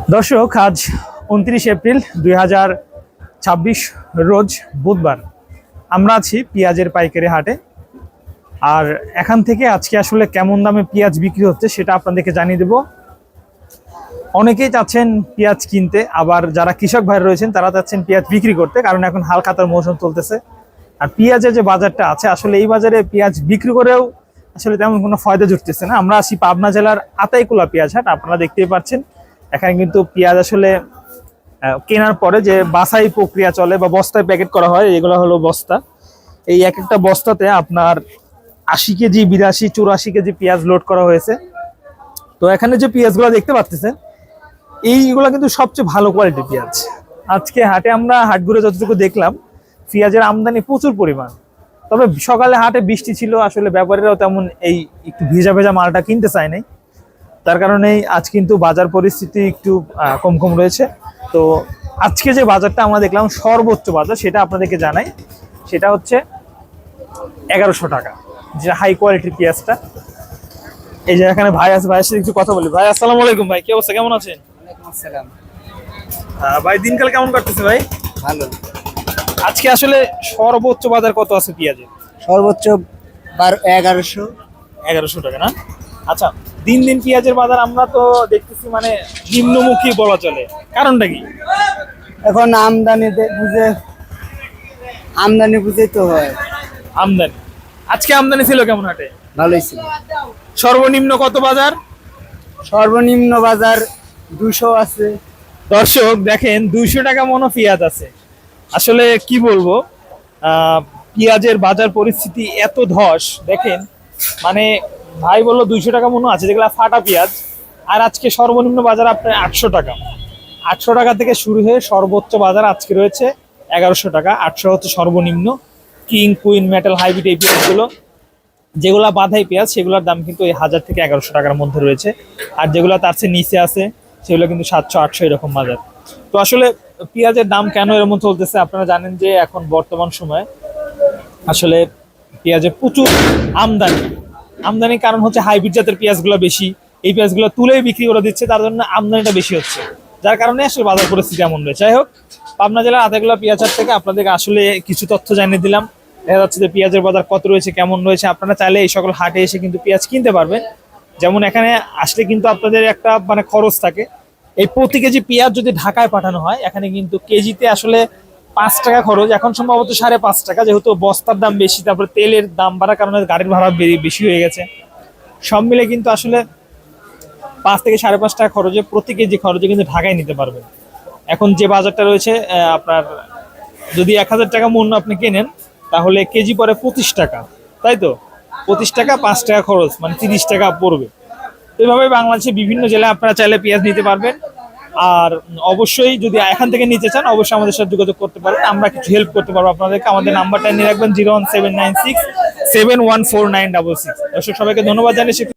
দর্শক, আজ 29 এপ্রিল 2026 রোজ বুধবার। আমরা আছি পেঁয়াজের পাইকারি হাটে। আর এখান থেকে আজকে আসলে কেমন দামে পেঁয়াজ বিক্রি হচ্ছে সেটা আপনাদেরকে জানিয়ে দেব। অনেকেই চাচ্ছেন পেঁয়াজ কিনতে, আবার যারা কৃষক ভাই রয়েছেন তারা চাচ্ছেন পেঁয়াজ বিক্রি করতে, কারণ এখন হাল খাতার মৌসুম চলতেছে। আর পেঁয়াজের যে বাজারটা আছে, আসলে এই বাজারে পেঁয়াজ বিক্রি করেও আসলে তেমন কোনো ফায়দা জুটতেছে না। আমরা আছি পাবনা জেলার আতাইকুলা পেঁয়াজ হাট। আপনারা দেখতেই পাচ্ছেন এখানে কিন্তু পেঁয়াজ আসলে কেনার পরে যে বাছাই প্রক্রিয়া চলে বা বস্তায় প্যাকেট করা হয়, এগুলো হলো বস্তা। এই এক একটা বস্তাতে আপনার 80 কেজি, 82, 84 কেজি পেঁয়াজ লোড করা হয়েছে। তো এখানে যে পেঁয়াজগুলো দেখতে পাচ্ছেন, এইগুলো কিন্তু সবচেয়ে ভালো কোয়ালিটির পেঁয়াজ। আজকে হাটে আমরা হাট ঘুরে যতটুকু দেখলাম, পেঁয়াজের আমদানি প্রচুর পরিমাণ। তবে সকালে হাটে বৃষ্টি ছিল, আসলে ব্যাপারীরাও তেমন এই একটু ভেজা ভেজা মালটা কিনতে চায় নাই। তার কারণেই আজ কিন্তু বাজার পরিস্থিতি একটু কম কম রয়েছে। তো আজকে যে বাজারটা আমরা দেখলাম, সর্বোচ্চ বাজার সেটা আপনাদেরকে জানাই, সেটা হচ্ছে 1100 টাকা, যে হাই কোয়ালিটির পেঁয়াজটা। এই যে এখানে ভাই আছে, ভাইয়ের সাথে একটু কথা বলি। ভাই, আসসালামু আলাইকুম। ভাই, কি অবস্থা, কেমন আছেন? ওয়ালাইকুম আসসালাম। ভাই, দিনকাল কেমন কাটতেছে ভাই? ভালো। আজকে আসলে সর্বোচ্চ বাজার কত আছে পেঁয়াজের? সর্বোচ্চ 1100। 1100 টাকা না? আচ্ছা, দিন দিন পেঁয়াজের বাজার আমরা তো দেখতেছি মানে নিম্নমুখী বলা চলে, কারণটা কি? এখন আমদানি বুঝে তো হয়। আমদানি আজকে আমদানি ছিল কেমন হাটে? ভালোই ছিল। সর্বনিম্ন কত বাজার? সর্বনিম্ন বাজার 200 আছে। দর্শক দেখেন, 200 টাকা মনো পেঁয়াজ আছে। আসলে কি বলবো, পেঁয়াজের বাজার পরিস্থিতি এত ধস দেখেন। মানে ভাই বললো 200 টাকা মনো আছে, যেগুলো ফাটা পেঁয়াজ। আর আজকে সর্বনিম্ন বাজার আপনার 800 টাকা। 800 টাকা থেকে শুরু হয়ে সর্বোচ্চ বাজার আজকে রয়েছে 1100 টাকা। 800 হচ্ছে সর্বনিম্ন। কিং, কুইন, মেটাল, হাইব্রিড এই পেঁয়াজগুলো, যেগুলা বাধাই পেঁয়াজ, সেগুলোর দাম কিন্তু এই 1000 থেকে 1100 টাকার মধ্যে রয়েছে। আর যেগুলো তার চেয়ে নিচে আছে সেগুলো কিন্তু 700, 800 এরকম বাজার। তো আসলে পেঁয়াজের দাম কেন এরকম চলতেছে, আপনারা জানেন যে এখন বর্তমান সময়ে আসলে পেঁয়াজের প্রচুর আমদানির কারণ হচ্ছে হাইব্রিড জাতের পেঁয়াজগুলো বেশি। এই পেঁয়াজগুলো তুলেই বিক্রি করে দিচ্ছে, তার জন্য আমদানিটা বেশি হচ্ছে, যার কারণে আসলে বাজার পরিস্থিতি এমন রয়েছে। যাই হোক, পাবনা জেলার আতাইকুলা পেঁয়াজ হাট থেকে আপনাদেরকে আসলে কিছু তথ্য জানিয়ে দিলাম। দেখা যাচ্ছে যে পেঁয়াজের বাজার কত রয়েছে, কেমন রয়েছে। আপনারা চাইলে এই সকল হাটে এসে কিন্তু পেঁয়াজ কিনতে পারবেন। যেমন এখানে আসলে কিন্তু আপনাদের একটা মানে খরচ থাকে। এই প্রতি কেজি পেঁয়াজ যদি ঢাকায় পাঠানো হয়, এখানে কিন্তু কেজিতে আসলে 5 টাকা খরচ, এখন সম্ভবত 5.5 টাকা, যেহেতু বস্তার দাম বেশি, তারপরে তেলের দাম বাড়ার কারণে গাড়ির ভাড়া বেশি হয়ে গেছে। সব মিলে কিন্তু আসলে 5 থেকে 5.5 টাকা খরচে প্রতি কেজি খরচে কিন্তু ঢাকায় নিতে পারবেন। এখন যে বাজারটা রয়েছে, আপনার যদি 1000 টাকা মূল্য আপনি কেনেন, তাহলে কেজি পরে 25 টাকা, তাই তো? 25 টাকা 5 টাকা খরচ, মানে 30 টাকা পড়বে। এইভাবে বাংলাদেশের বিভিন্ন জেলায় আপনারা চাইলে পেঁয়াজ নিতে পারবেন। আর অবশ্যই যদি এখান থেকে নিতে চান, অবশ্যই আমাদের সাথে যোগাযোগ করতে পারেন, আমরা কিছু হেল্প করতে পারবো আপনাদেরকে। আমাদের নাম্বারটা নিয়ে রাখবেন 01796 7149666। দর্শক, সবাইকে ধন্যবাদ জানিয়ে